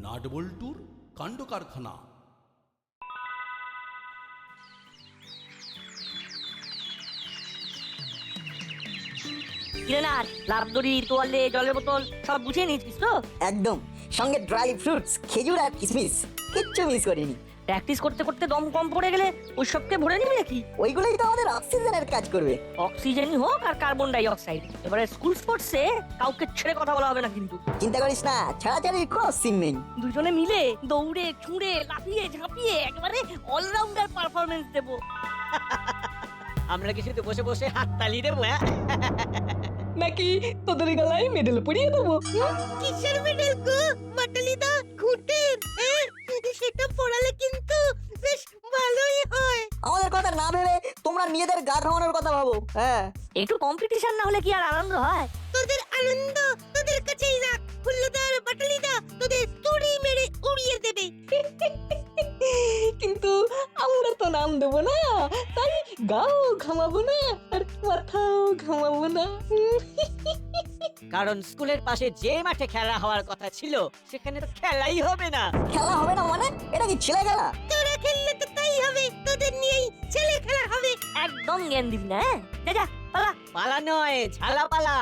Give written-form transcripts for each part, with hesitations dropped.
নাটবল্টুর কাণ্ড কারখানা। কিরেনার লাভ দড়ি, তোয়ালে, জলের বোতল সব গুছিয়ে নিয়েছিস তো? একদম, সঙ্গে ড্রাই ফ্রুটস, খেজুর আর কিশমিশ, কিচ্ছু মিস করিনি। প্র্যাকটিস করতে করতে দম কম পড়ে গেলে ওই সবকে ভরে নিবি নাকি? ওইগুলোই তো আমাদের অক্সিজেনের কাজ করবে। অক্সিজেনই হোক আর কার্বন ডাই অক্সাইড, এবারে স্কুল স্পোর্টসে কাউকে ছেড়ে কথা বলা হবে না কিন্তু। চিন্তা করিস না, ছাড়াছাড়ির কোনো সিন নেই। দুজনে মিলে দৌড়ে ছুঁড়ে লাফিয়ে ঝাঁপিয়ে একেবারে অলরাউন্ডার পারফরমেন্স দেবো। আমরা কি শুধু বসে বসে হাততালি দেবো? নাকি তোদের গলায় মেডেল পরিয়ে দেবো? কিসের মেডেল গো মাটালিদা? ঘুটের? সেটা পড়ালে কিন্তু বেশ ভালোই হয়। আমাদের কথা না ভেবে তোমরা নিজেদের গা ঘামানোর কথা ভাবো। হ্যাঁ, একটু কম্পিটিশন না হলে কি আর আনন্দ হয়? তোদের আনন্দ তোদের কাছেই রাখ। হুল্লোদার মাটালিদা তোদের তুড়ি মেরে উড়িয়ে দেবে। কিন্তু আমরা তো নাম দেবো না, তাই গাও ঘামাবো না আর মাথাও ঘামাবো না। কারণ স্কুলের পাশে যে মাঠে খেলা হওয়ার কথা ছিল সেখানে তো খেলাই হবে না। খেলা হবে না মানে? এটা কি ছেলে খেলা? তোরা খেললে তো তাই হবে, তোদের নিয়েই ছেলে খেলা হবে। একদম জ্ঞান দিবি না, হ্যাঁ? যা যা পালা। পালা নয়, ঝালা পালা।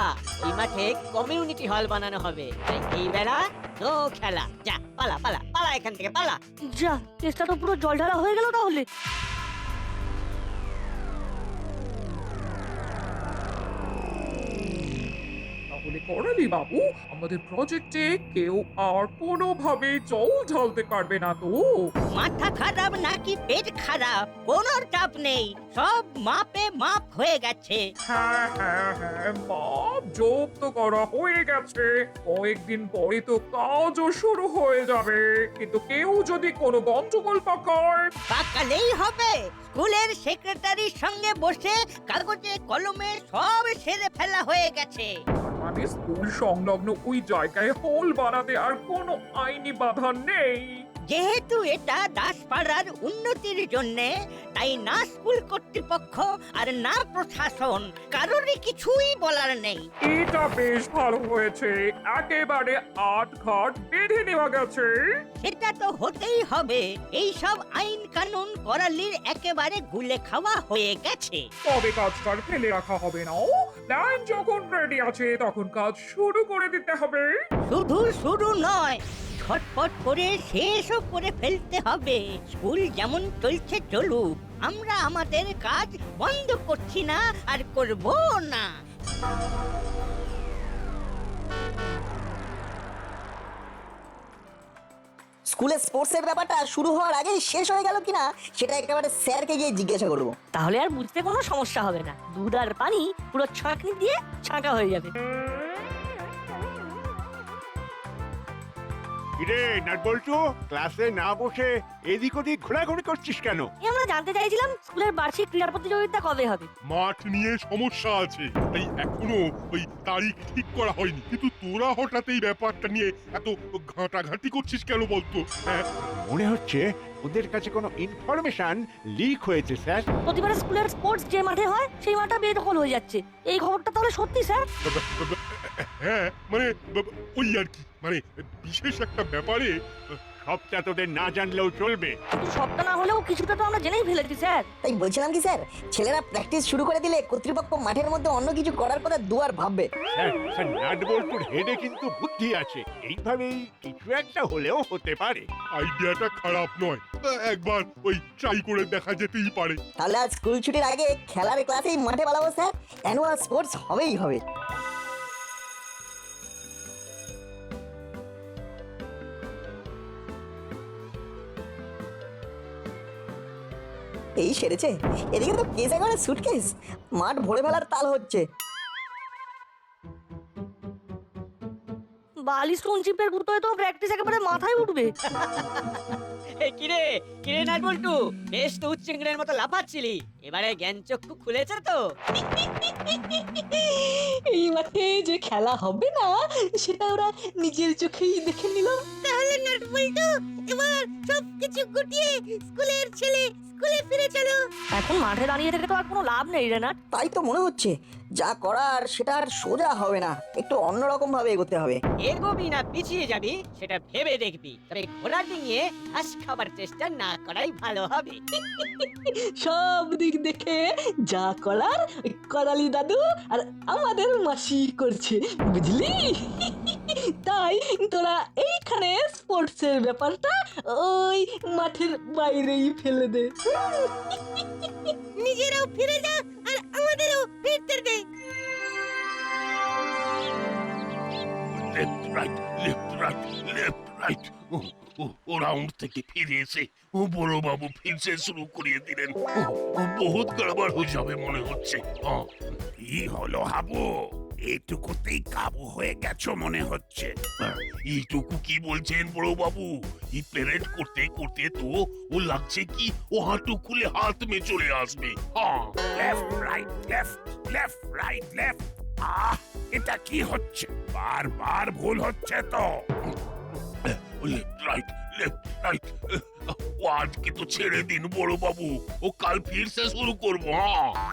এই মাঠে কমিউনিটি হল বানানো হবে, তাই এই বেলা নো খেলা। যা পালা পালা পালা, এখান থেকে পালা। যা, কেসটা তো পুরো জল ঢালা হয়ে গেল তাহলে। তাহলে করালি বাবু, আমাদের প্রজেক্টে কেউ আর কোনোভাবে জল ঢালতে পারবে না তো? মাথা খারাপ নাকি পেট খারাপ, কোনো চাপ নেই, সব মাপে মাপ হয়ে গেছে। হ্যাঁ হ্যাঁ হ্যাঁ, মাপ যোগ তো করা হয়ে গেছে, কয়েকদিন পরে তো কাজও শুরু হয়ে যাবে। কিন্তু কেউ যদি কোনো গন্ডগোল পাকায়, পাকালেই হবে। স্কুলের সেক্রেটারির সঙ্গে বসে কাগজে কলমে সব সেরে ফেলা হয়ে গেছে। মানে স্কুল সংলগ্ন ওই জায়গায় হোল বানাতে আর কোনো আইনি বাধা নেই। যেহেতু এটা দাসপাড়ার উন্নতির জন্য, তাই না স্কুল কর্তৃপক্ষ আর না প্রশাসন কারোরই কিছুই বলার নেই। এটা বেশ ভালো হয়েছে, একেবারে আট ঘাট বেঁধে নেওয়া গেছে। সেটা তো হতেই হবে, এই সব আইন কানুন করালির একেবারে গুলে খাওয়া হয়ে গেছে। তবে কাজটা আর ফেলে রাখা হবে না, প্ল্যান যখন রেডি আছে তখন কাজ শুরু করে দিতে হবে। শুধু শুরু নয়, ছটফট করে শেষও করে ফেলতে হবে। স্কুল যেমন চলছে চলুক, আমরা আমাদের কাজ বন্ধ করছি না আর করব না। স্কুলের স্পোর্টসের ব্যাপারটা শুরু হওয়ার আগেই শেষ হয়ে গেল কিনা সেটা একেবারে স্যারকে গিয়ে জিজ্ঞাসা করবো। তাহলে আর বুঝতে কোনো সমস্যা হবে না, দুধ আর পানি পুরো ছাঁকনি দিয়ে ছাঁকা হয়ে যাবে। কিরে নাটবল্টু, ক্লাসে না বসে এদিক ওদিক ঘোরাঘুরি করছিস কেন? আমরা জানতে চাইছিলাম স্কুলের বার্ষিক ক্রীড়া প্রতিযোগিতা কবে হবে। মাঠ নিয়ে সমস্যা আছে, তাই এখনো ওই তারিখ ঠিক করা হয়নি। কিন্তু তোরা হঠাৎ এই ব্যাপারটা নিয়ে এত ঘাঁটাঘাঁটি করছিস কেন বলতো? হ্যাঁ, মনে হচ্ছে ওদের কাছে কোনো ইনফরমেশন লিক হয়েছে স্যার। প্রতিবার স্কুলের স্পোর্টস যে মাঠে হয় সেই মাঠটা বেদখল হয়ে যাচ্ছে, এই খবরটা তাহলে সত্যি স্যার? হ্যাঁ মানে ওই আর কি, মানে বিশেষ একটা ব্যাপারে। সবটা তোদের না জানলেও চলবে। কিন্তু সবটা না হলেও কিছুটা তো আমরা জেনেই ফেলেছি স্যার। তাই বলছিলাম কি স্যার, ছেলেরা প্র্যাকটিস শুরু করে দিলে কর্তৃপক্ষ মাঠের মধ্যে অন্য কিছু করার কথা দুয়ার ভাববে। স্যার নাটবল্টুর হেডে কিন্তু বুদ্ধি আছে, এইভাবেই কিছু একটা হলেও হতে পারে। আইডিয়াটা খারাপ নয়, একবার ওই ট্রাই করে দেখা যেতেই পারে। তাহলে আজ স্কুল ছুটির আগে খেলার ক্লাসেই মাঠে পালাবো স্যার, অ্যানুয়াল স্পোর্টস হবেই হবে। এই সেরেছে, এদিকে তো কেসে করে সুটকেস, মাঠ ভরে ফেলার তাল হচ্ছে। বালি স্টোন চিপের গুঁতোয় তো প্র্যাকটিস একেবারে মাথায় উঠবে। কিরে কিরে নাটবল্টু, বেশ তো উচ্চেঙ্গনের মতো লাফাচ্ছিলি, এবারে জ্ঞান চক্ষু খুলেছে তো? এই মাঠে যে খেলা হবে না সেটা ওরা নিজের চোখেই দেখে নিল। তাহলে নাটবল্টু এবার সবকিছু গুটিয়ে স্কুলের ছেলে স্কুলে ফিরে চলো। এখন মাঠে দাঁড়িয়ে থেকে তো আর কোনো লাভ নেই রে না। তাই তো মনে হচ্ছে যা করার সেটা আর সোজা হবে না, একটু অন্যরকম ভাবে এগোতে হবে। এগোবি না পিছিয়ে যাবি সেটা ভেবে দেখবি, তবে ঘোড়া ডিঙিয়ে ঘাস খাবার চেষ্টা না করাই ভালো হবে। সব দিক দেখে যা করার ওই করালি দাদু আর আমাদের মাসি করছে, বুঝলি? তাই তোরা এইখানে স্পোর্টসের ব্যাপারটা ওই মাঠের বাইরেই ফেলে দে। নিজেরাও ফিরে যা আর আমাদেরও ফিরতে দে। Left right left right left right. ও রাউন্ড থেকে ফিরে এসে ও বড় বাবু ফিরছে শুরু করিয়ে দিলেন। ও বহুত গড়বড় হয়ে যাবে মনে হচ্ছে। কি হলো হাবু, এইটুকুতেই কাবু হয়ে গেছো মনে হচ্ছে। এইটুকু কি বলছেন বড় বাবু? এই প্যারেড করতে করতে তো ও লাগছে কি ও হাঁটু খুলে হাত মে চলে আসবে। Left right left left right left. এটা কি হচ্ছে? বারবার ভুল হচ্ছে তো। Left right left right. ও আজকে তো ছেড়ে দিন বড় বাবু, ও কাল ফির সে শুরু করবো।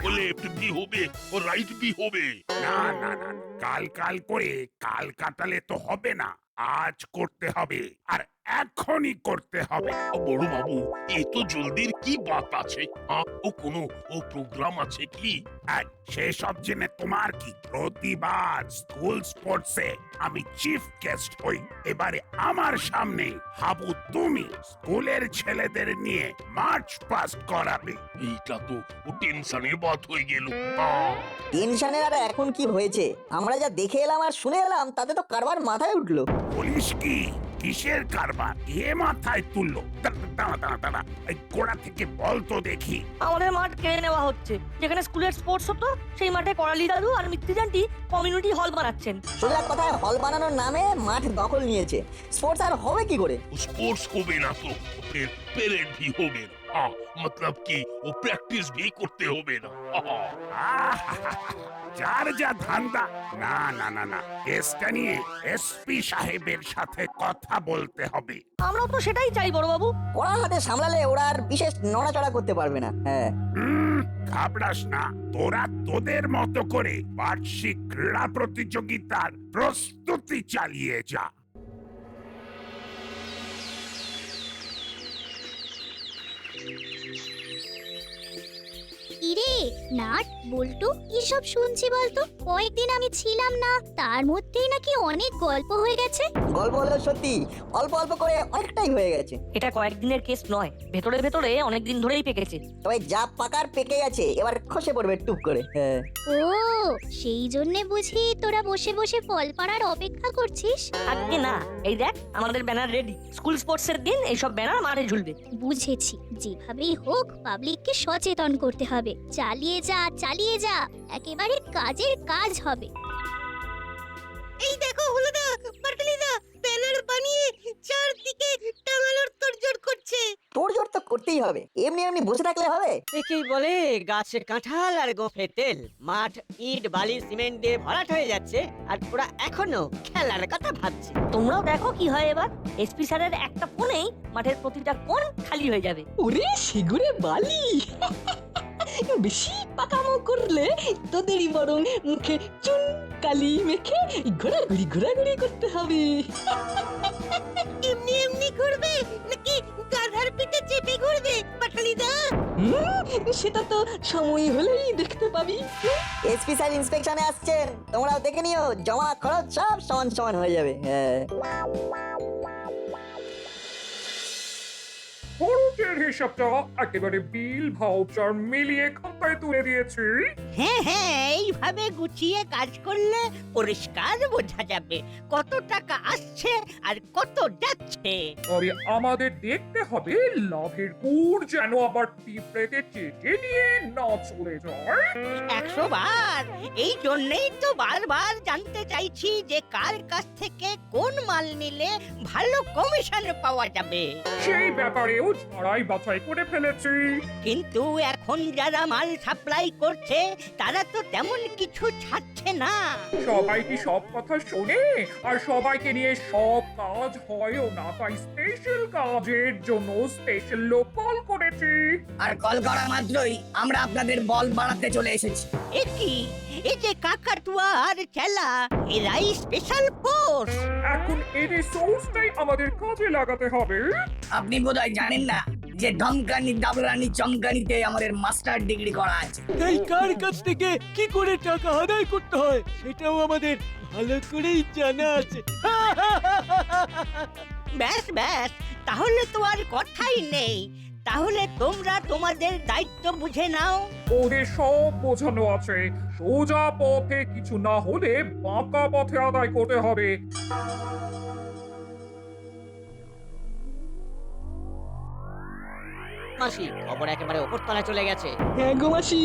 ও লেফট भी হবে ও রাইট भी হবে। না না না, কাল কাল করে কাল কাটালে তো হবে না, আজ করতে হবে আর এখনই করতে হবে। বড় বাবু এ তো জলদির কি বাত আছে? ও কোনো ও প্রোগ্রাম আছে কি? সেসব জেনে তোমার কি? প্রতিবার স্কুল স্পোর্টসে আমি চিফ গেস্ট হই, এবারে আমার সামনে হাবু তুমি স্কুলের ছেলেদের নিয়ে মার্চ পাস্ট করাবে। এইটা তো ও টেনশনের বাত হয়ে গেল। টেনশনের আর এখন কি হয়েছে? আমরা যা দেখে এলাম আর শুনে এলাম তাতে তো কারবার মাথায় উঠলো। পুলিশ কি কিসের কারবার এ মাথায় তুললো? দাঁড়া দাঁড়া দাঁড়া, এই গোড়া থেকে বল তো দেখি। আমাদের মাঠ কেড়ে নেওয়া হচ্ছে, যেখানে স্কুলের স্পোর্টস হতো সেই মাঠে করালি দাদু আর মিত্তিজানটি কমিউনিটি হল বানাচ্ছেন। সোজা কথায় হল বানানোর নামে মাঠ দখল নিয়েছে। স্পোর্টস আর হবে কি করে? स्पोर्ट्स হবে না তো फिर প্যারেড भी হবে না। मतलब কি ও প্র্যাকটিস भी করতে হবে না। যার যা ধান্দা। না না না না, কেসটা নিয়ে এসপি সাহেবের সাথে কথা বলতে হবে। আমরাও তো সেটাই চাই বড় বাবু। কড়া হাতে সামলালে ওরা আর বিশেষ নড়াচড়া করতে পারবে না। হ্যাঁ, ঘাবড়াস না, তোরা তোদের মতো করে বার্ষিক ক্রীড়া প্রতিযোগিতার প্রস্তুতি চালিয়ে যা। ইরে নাট বল্টু কি সব শুনছি বলতো? কয়েকদিন আমি ছিলাম না, তার মধ্যেই নাকি অনেক গল্প হয়ে গেছে। গল্প হলো সত্যি, অল্প অল্প করে অনেকটাই হয়ে গেছে। এটা কয়েকদিনের কেস নয়, ভেতরে ভেতরে অনেকদিন ধরেই পেকেছে। তবে যা পাকার পেকে গেছে, এবার খসে পড়বে টুক করে। হ্যাঁ, ও সেই জন্যে বুঝি তোরা বসে বসে ফল পাড়ার অপেক্ষা করছিস? আজকে না, এই দেখ আমাদের ব্যানার রেডি। স্কুল স্পোর্টস এর দিন এইসব ব্যানার মাঠে ঝুলবে। বুঝেছি, যেভাবেই হোক পাবলিককে সচেতন করতে হবে। চালিয়ে যা চালিয়ে যা, একেবারে কাজের কাজ হবে। এই দেখো হলুদা পাটলিদা ব্যানার বানিয়ে চারদিকে টাঙানোর তোড়জোড় করছে। তোড়জোড় তো করতেই হবে, এমনি এমনি বসে থাকলে হবে? একেই বলে গাছে কাঁঠাল আর গোফে তেল। মাঠ ইট বালি সিমেন্ট দিয়ে ভরাট হয়ে যাচ্ছে আর ওরা এখনো খেলার কথা ভাবছে। তোমরাও দেখো কি হয় এবার। এসপি স্যারের একটা ফোনেই মাঠের প্রতিটা কোণ খালি হয়ে যাবে। ওরে সিগুরে বালি! বেশি পাকামো করলে তোদেরই বরং মুখে চুন কালি মেখে ঘোরাঘুরি ঘোরাঘুরি করতে হবে। এমনি এমনি ঘুরবে নাকি গাধার পিঠে চেপে ঘুরবে পাটলিদা? সেটা তো সময় হলেই দেখতে পাবি। এসপি স্যার ইন্সপেকশনে আসছেন, তোমরাও দেখে নিও, জমা খরচ সব সমান সমান হয়ে যাবে। হ্যাঁ, খরচের হিসাবটা একেবারে বিল ভাউচার মিলিয়ে খাতায় তুলে দিয়েছি। হ্যাঁ হ্যাঁ, এইভাবে গুছিয়ে কাজ করলে পরিষ্কার বোঝা যাবে কত টাকা আসছে আর কত যাচ্ছে। তবে আমাদের দেখতে হবে লাভের গুড় যেন আবার পিঁপড়েকে চেটে নিয়ে না চলে যায়। 100 বার। এই জন্যই তো বারবার জানতে চাইছি যে কার কাছ থেকে কোন মাল নিলে ভালো কমিশন পাওয়া যাবে। সেই ব্যাপারেও যারাই বাছাই করে ফেলেছি। কিন্তু এখন যারা মাল সাপ্লাই করছে তারা তো তেমন কিছু ছাড়ছে না। সবাই কি সব কথা শোনে? আর সবাইকে নিয়ে সব কাজ হয়ও না, তাই স্পেশাল কাজের জন্য স্পেশাল লোক কল করেছি। আর কল করা মাত্রই আমরা আপনাদের বল বাড়াতে চলে এসেছি। এ কি, এই যে কাকাতুয়া আর চেলা, এরাই স্পেশাল ফোর্স। এখন এই রিসোর্সটাই আমাদের কাজে লাগাতে হবে। আপনি বোধহয় জানেন না যে ধমকানি দাবরানি চমকানিতে আমাদের মাস্টার ডিগ্রি করা আছে। তাই কার কাছ থেকে কি করে টাকা আদায় করতে হয় সেটাও আমাদের ভালো করেই জানা আছে। ব্যাস ব্যাস, তাহলে তো আর কথাই নেই। তাহলে তোমরা তোমাদের দায়িত্ব বুঝে নাও। ওদের সব বোঝানো আছে, সোজা পথে কিছু না হলে বাঁকা পথে আদায় করতে হবে। মাসি খবর একেবারে ওপর তলায় চলে গেছে। হ্যাঁ গো মাসি,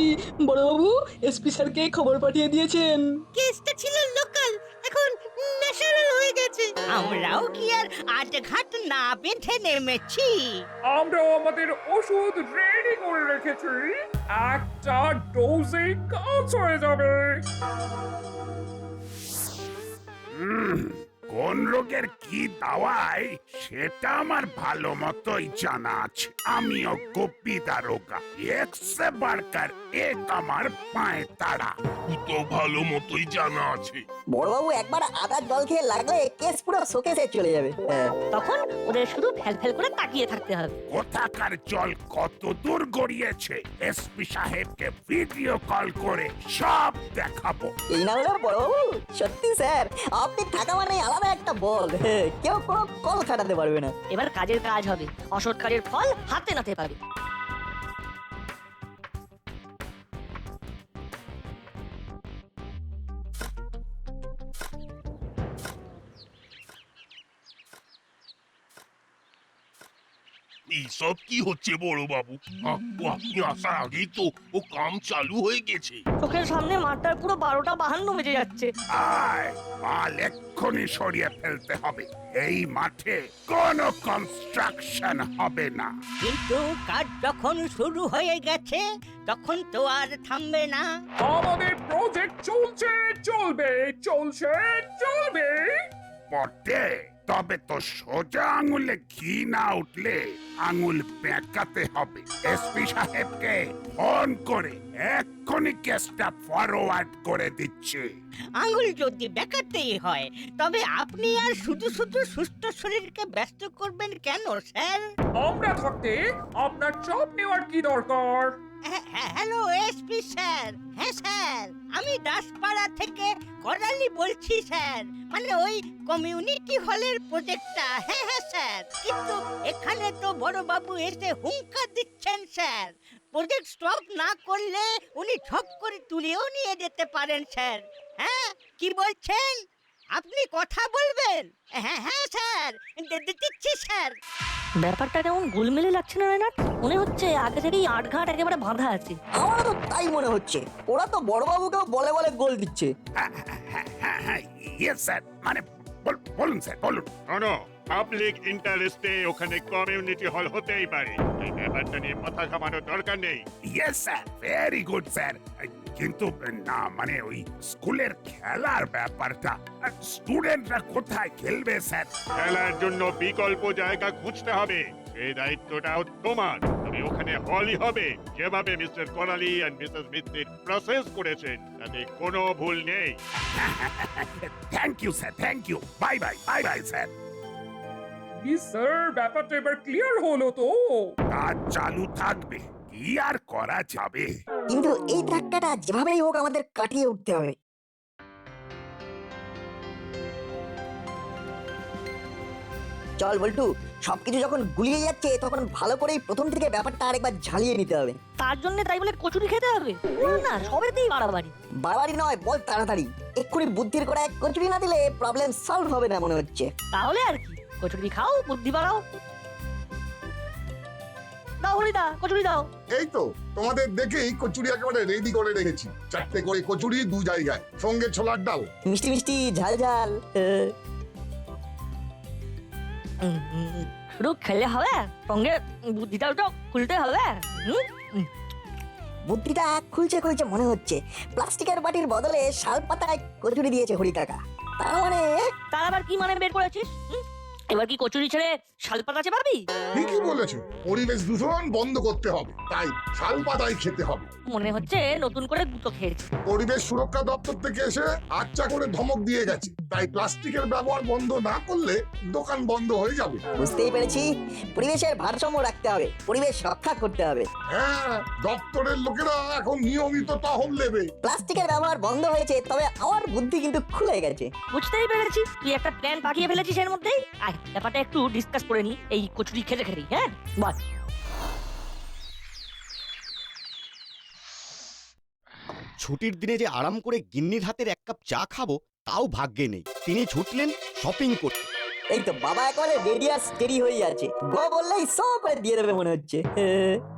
বড়বাবু এসপি স্যারকে খবর পাঠিয়ে দিয়েছেন। কেসটা ছিল লোকাল, এখন ন্যাশনাল হয়ে গেছে। আমরাও কি আর আটঘাট না বেঁধে নেমেছি? আমরাও আমাদের ওষুধ রেডি করে রেখেছি, একটা ডোজে কাজ হয়ে যাবে। কোন রোগের কি দাওয়াই সেটা আমার ভালো মতোই জানা আছে। আমিও গোপী দারোগা, এক সে বাড়কার এক আমার পায়ে তাড়া। তো ভালো মতোই জানা আছে। বড়বাবু একবার আদার জল খেয়ে লাগলে কেস পুরো শোকেসে চলে যাবে। তখন ওদের শুধু ফেল ফেল করে তাকিয়ে থাকতে হবে। কোথাকার জল কত দূর গড়িয়েছে এসপি সাহেবকে ভিডিও কল করে সব দেখাবো। এই না হলো বড়বাবু, সত্যি স্যার আপনি থাকা মানে আলাদা একটা বল, কেউ কোনো কল খাটাতে পারবে না। এবার কাজের কাজ হবে, অসৎ কাজের ফল হাতে নাতে পাবে। এইসব কি হচ্ছে বড় বাবু? আপনি আসার আগেই তো ও কাম চালু হয়ে গেছে। চোখের সামনে মাঠটার পুরো 12টা 52 বেজে যাচ্ছে। আয় মাল এক্ষুনি সরিয়ে ফেলতে হবে। এই মাঠে কোনো কনস্ট্রাকশন হবে না। কিন্তু কাজ যখন শুরু হয়ে গেছে তখন তো আর থামবে না। আমাদের প্রজেক্ট চলছে, চলবে, চলছে, চলবে। বটে, তবে তো সোজা আঙুলে ঘি না উঠলে আঙুল বেঁকাতে হবে। এসপি সাহেবকে ফোন করে এক্ষুনি কেসটা ফরওয়ার্ড করে দিচ্ছে। আঙুল যদি বেঁকাতেই হয় তবে আপনি আর শুধু শুধু সুস্থ শরীরকে ব্যস্ত করবেন কেন স্যার? আমরা থাকতে আপনার চাপ নেওয়ার কি দরকার? Hello SP sir. হ্যাঁ স্যার, আমি দাসপাড়া থেকে করালি বলছি স্যার, মানে ওই কমিউনিটি হলের প্রজেক্টটা। হ্যাঁ হ্যাঁ স্যার, কিন্তু এখানে তো বড়বাবু এসে হুঙ্কার দিচ্ছেন স্যার। প্রজেক্ট স্টপ না করলে উনি ঝপ করে তুলেও নিয়ে যেতে পারেন স্যার। হ্যাঁ কি বলছেন? আপনি কথা বলবেন? হ্যাঁ হ্যাঁ স্যার, দিচ্ছি স্যার। ব্যাপারটা কেমন গোলমেলে লাগছে না রায়নাথ? মনে হচ্ছে আগে থেকেই আটঘাট একেবারে বাঁধা আছে। আমারও তো তাই মনে হচ্ছে, ওরা তো বড়বাবুকেও বলে বলে গোল দিচ্ছে। ইয়েস স্যার, মানে বলুন স্যার বলুন। শোনো, পাবলিক ইন্টারেস্টে ওখানে কমিউনিটি হল হতেই পারে, এই ব্যাপারটা নিয়ে মাথা ঘামানোর দরকার নেই। Yes sir, very good sir. কিন্তু না, মানে ওই স্কুলের খেলার ব্যাপারটা, স্টুডেন্টরা কোথায় খেলবে স্যার? খেলার জন্য বিকল্প জায়গা খুঁজতে হবে, এই দায়িত্বটাও তোমার। তবে ওখানে হলই হবে যেভাবে মিস্টার করালি আর মিসেস মিত্তির প্রসেস করেছেন, তাতে কোনো ভুল নেই। Thank you sir, thank you. Bye bye, bye bye sir. Sir ব্যাপারটা এবার ক্লিয়ার হলো তো? কাজ চালু থাকবে, কি আর করা যাবে। কিন্তু এই ধাক্কাটা যেভাবেই হোক আমাদের কাটিয়ে উঠতে হবে। চল বল্টু, সবকিছু যখন গুলিয়ে যাচ্ছে তখন ভালো করেই প্রথম থেকে ব্যাপারটা আরেকবার ঝালিয়ে নিতে হবে। তার জন্য তাই বলে কচুরি খেতে হবে না, সবেতেই বাড়াবাড়ি। বাড়াবাড়ি নয়, বল তাড়াতাড়ি। এক্ষুনি বুদ্ধির করে এক কচুরি না দিলে প্রবলেম সলভ হবে না মনে হচ্ছে। তাহলে আর কি, কচুরি খাও, বুদ্ধি বাড়াও। দাও হরিদা, কচুরি দাও। এই তো তোমাদের দেখেই কচুরি একেবারে রেডি করে রেখেছি। 4টে করে কচুরি 2 জায়গায়, সঙ্গে ছোলার ডাল। মিষ্টি মিষ্টি ঝাল ঝাল। শুধু খেলে হবে, সঙ্গে বুদ্ধিটাও তো খুলতে হবে। বুদ্ধিটা খুলছে খুলছে মনে হচ্ছে। প্লাস্টিকের বাটির বদলে শাল পাতায় কচুরি দিয়েছে হরি কাকা। তার মানে তার আবার কি মানে বের করেছিস? এবার কি কচুরি ছেড়ে শালপাতা চেপাবি? ঠিকই বলেছো, পরিবেশ দূষণ বন্ধ করতে হবে, তাই শাল পাতাই খেতে হবে। মনে হচ্ছে নতুন করে গুঁতো খেয়েছি। পরিবেশ সুরক্ষা দপ্তর থেকে এসে আচ্ছা করে ধমক দিয়ে গেছে, তাই প্লাস্টিকের ব্যবহার বন্ধ না করলে দোকান বন্ধ হয়ে যাবে। বুঝতেই পেরেছি, পরিবেশের ভারসাম্য রাখতে হবে, পরিবেশ রক্ষা করতে হবে। হ্যাঁ, দপ্তরের লোকেরা এখন নিয়মিত টহল নেবে। প্লাস্টিকের ব্যবহার বন্ধ হয়েছে, তবে আমার বুদ্ধি কিন্তু খুলে গেছে। বুঝতেই পেরেছি তুই একটা প্ল্যান পাঠিয়ে ফেলেছিস এর মধ্যেই। আয় ব্যাপারটা একটু ডিসকাস করে নি এই কচুরি খেতে খেতে। হ্যাঁ বল। ছুটির দিনে যে আরাম করে গিন্নির হাতের এক কাপ চা খাবো তাও ভাগ্যে নেই। তিনি ছুটলেন শপিং করতে। এই তো বাবা একেবারে রেডি আর স্টেডি হয়ে আছে, গো বললেই সব করে দিয়ে দেবে মনে হচ্ছে।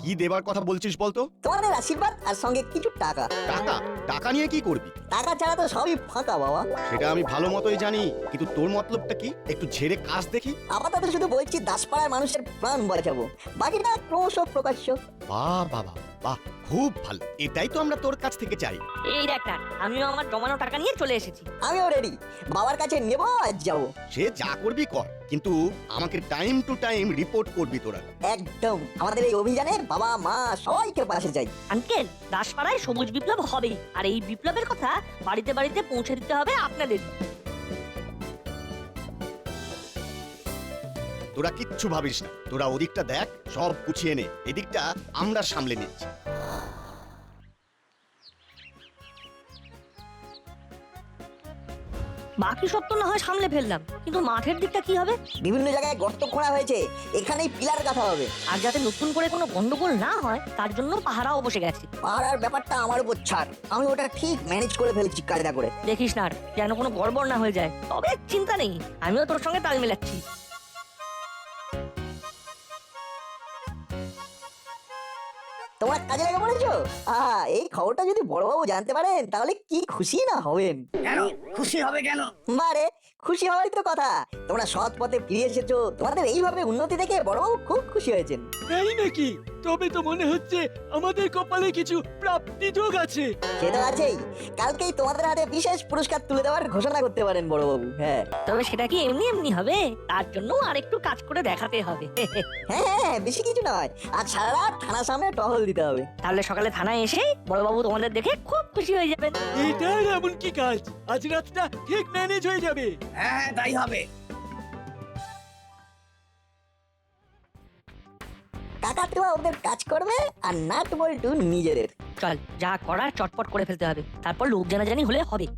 কি দেবার কথা বলছিস বলতো? তোমাদের আশীর্বাদ আর সঙ্গে কিছু টাকা। টাকা? টাকা নিয়ে কি করবি? টাকা ছাড়া তো সবই ফাঁকা বাবা। সেটা আমি ভালো মতোই জানি, কিন্তু তোর মতলবটা কি? একটু ঝেড়ে কাজ দেখি। আপাতত শুধু বলছি দাসপাড়ার মানুষের প্রাণ বাঁচাবো, বাকিটা ক্রমশ প্রকাশ্য। বাহ বাবা বাহ, খুব ভালো, এটাই তো আমরা তোর কাছ থেকে চাই। এই দেখ না, আমিও আমার জমানো টাকা নিয়ে চলে এসেছি। আমিও রেডি, বাবার কাছে নেবো আর যাবো। সে যা করবি কর, কিন্তু আমাকে টাইম টু টাইম রিপোর্ট করবি তোরা। একদম, আমাদের এই অভিযানে বাবা মা সবাইকে পাশে চাই। আঙ্কেল, দাসপাড়ায় সবুজ বিপ্লব হবেই, আর এই বিপ্লবের কথা বাড়িতে বাড়িতে পৌঁছে দিতে হবে আপনাদের। তোরা কিচ্ছু ভাবিস না, তোরা ওদিকটা দেখ, সব গুছিয়ে নে, এদিকটা আমরা সামলে নিচ্ছি। বাকি সব তো না হয় সামলে ফেললাম, কিন্তু মাঠের দিকটা কি হবে? বিভিন্ন জায়গায় গর্ত খোঁড়া হয়েছে, এখানেই পিলার গাঁথা হবে। আর যাতে নতুন করে কোনো গন্ডগোল না হয় তার জন্য পাহারাও বসে গেছে। পাহারার ব্যাপারটা আমার উপর ছাড়, আমি ওটা ঠিক ম্যানেজ করে ফেলেছি কায়দা করে। দেখিস না যেন কোনো গড়বড় না হয়ে যায়। তবে চিন্তা নেই, আমিও তোর সঙ্গে তাল মেলাচ্ছি। তোমরা কাজে লেগে পড়েছো? এই খবরটা যদি বড়বাবু জানতে পারেন তাহলে কি খুশি না হবেন। কেন খুশি হবে কেন? বারে, খুশি হওয়ারই তো কথা। তোমরা সৎ পথে ফিরে এসেছো, তোমাদের এইভাবে উন্নতি দেখে বড়বাবু খুব খুশি হয়েছেন। তাই নাকি? তবে তো মনে হচ্ছে আমাদের কপালে কিছু প্রাপ্তি যোগ আছে। সে তো আছেই, কালকেই তোমাদের হাতে বিশেষ পুরস্কার তুলে দেওয়ার ঘোষণা করতে পারেন বড়বাবু। হ্যাঁ তবে সেটা কি এমনি এমনি হবে? তার জন্য আরেকটু কাজ করে দেখাতে হবে। হ্যাঁ, বেশি কিছু নয়, আর সারা রাত থানার সামনে টহল দিতে হবে। তাহলে সকালে থানায় এসে বড়বাবু তোমাদের দেখে খুব খুশি হয়ে যাবেন। এটার এমন কি কাজ? আজ রাতটা ঠিক ম্যানেজ হয়ে যাবে। হ্যাঁ তাই হবে। কাকাতুয়া ওদের কাজ করবে আর নাট বল্টু নিজেদের। চল, যা করার চটপট করে ফেলতে হবে, তারপর লোক জানাজানি হলে হবে।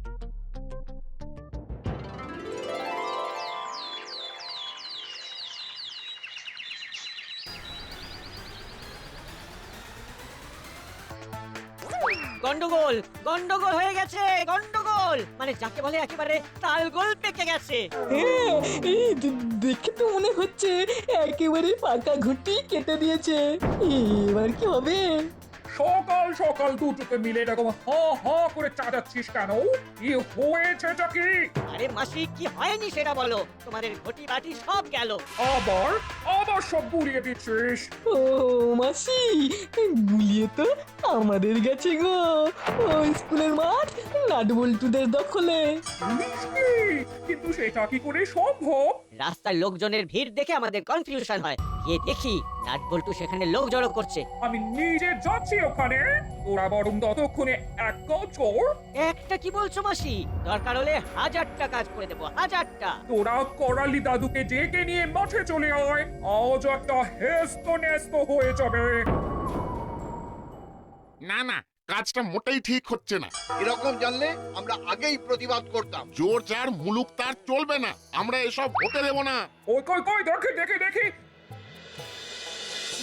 গন্ডগোল গন্ডগোল হয়ে গেছে, গন্ডগোল মানে যাকে বলে একেবারে তালগোল পেকে গেছে। এই দেখে তো মনে হচ্ছে একেবারে পাকা ঘুটি কেটে দিয়েছে। এবার কি হবে? সকাল সকাল দুটোকে মিলে এরকম হ হ করে চাচাচ্ছিস কেন? কি হয়েছেটা কি? আরে মাসি, কি হয়নি সেটা বলো। তোমাদের ঘটি বাটি সব গেল। আবার আবার সব গুলিয়ে দিচ্ছিস? ও মাসি, গুলিয়ে তো আমাদের গেছে গো। ওই স্কুলের মাঠ নাটবল্টুদের দখলে। কিন্তু সেটা কি করে সম্ভব? রাস্তার লোকজনের ভিড় দেখে আমাদের কনফিউশন হয়, গিয়ে দেখি নাটবল্টু সেখানে লোক জড়ো করছে। আমি নিজে যাচ্ছি ওখানে, ওরা বরং ততক্ষণে এক কাজ কর। একটা কি বলছো মাসি? দরকার হলে 1000টা কাজ করে দেবো, 1000টা। তোরা করালি দাদুকে ডেকে নিয়ে মাঠে চলে আয়, আজ একটা হেস্ত নেস্ত হয়ে যাবে। না না, কাজটা মোটেই ঠিক হচ্ছে না। এরকম জানলে আমরা আগেই প্রতিবাদ করতাম। জোর যার মুলুক তার চলবে না, আমরা এসব হতে দেব না। ওই কই কই, দেখি দেখি দেখি।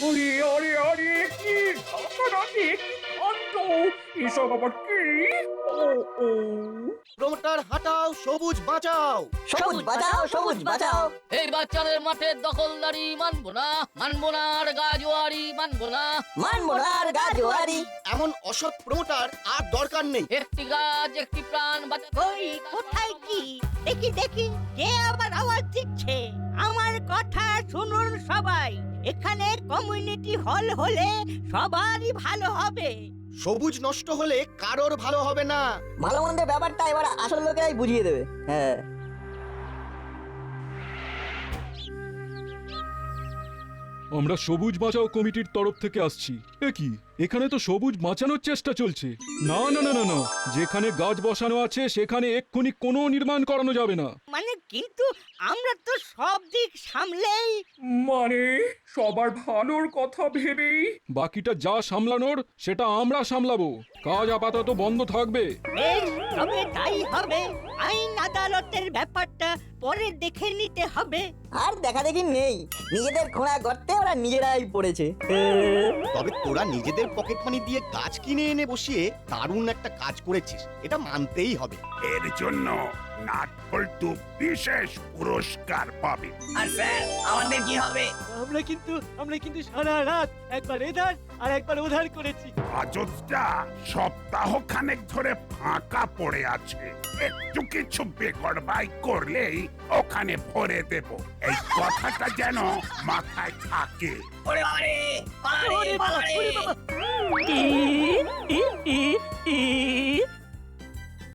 আরে আরে আরে, কি ঝাঁকানাকি, কি কাণ্ড! এসব আবার কি? ও ও, প্রমোটার হাঁটাও, সবুজ বাঁচাও। সবুজ বাঁচাও, সবুজ বাঁচাও। এই বাচ্চাদের মাঠের দখলদারি মানবো না, মানবো না আর গাজোয়ারি মানবো না, মানবো না আর গাজোয়ারি। এমন অসৎ প্রমোটার আর দরকার নেই। একটি গাছ একটি প্রাণ বাঁচা। কই কোথায় কি দেখি দেখি কে আবার আওয়াজ দিচ্ছে। আমার কথা শুনুন সবাই, এখানে কমিউনিটি হল হলে সবারই ভালো হবে। সবুজ নষ্ট হলে কারোর ভালো হবে না। ভালো মন্দের ব্যাপারটা এবার আসল লোকেরাই বুঝিয়ে দেবে। হ্যাঁ, আমরা সবুজ বাঁচাও কমিটির তরফ থেকে আসছি। এ কি, এখানে তো সবুজ বাঁচানোর চেষ্টা চলছে। না না না না না, যেখানে গাছ বসানো আছে সেখানে এক্ষুনি কোনো নির্মাণ করানো যাবে না। মানে কিন্তু আমরা তো সব দিক সামলেই। মানে সবার ভালোর কথা ভেবেই। বাকিটা যা সামলানোর সেটা আমরা সামলাবো। কাজ আপাতত বন্ধ থাকবে। বেশ, তবে তাই হবে। আইন আদালতের ব্যাপারটা পরে দেখে নিতে হবে। আর দেখা দেখি নেই, নিজেদের খোঁড়া গর্তে ওরা নিজেরাই পড়েছে। তবে তোরা নিজেদের পকেট মানি দিয়ে গাছ কিনে এনে বসিয়ে দারুণ একটা কাজ করেছিস, এটা মানতেই হবে। এর জন্য নাট বল্টু বিশেষ পুরস্কার পাবে। আর স্যার আমাদের কি হবে? আমরা কিন্তু সারা রাত একবার এধার আর একবার ওধার করেছি। আজটা সপ্তাহখানেক ধরে ফাঁকা পড়ে আছে, একটু কিছু বেগড়বাই করলেই ওখানে ভরে দেব। এই কথাটা যেন মাথায় থাকে। ওরে বাবারে, পালারে, পালারে। ই, ই, ই, ই,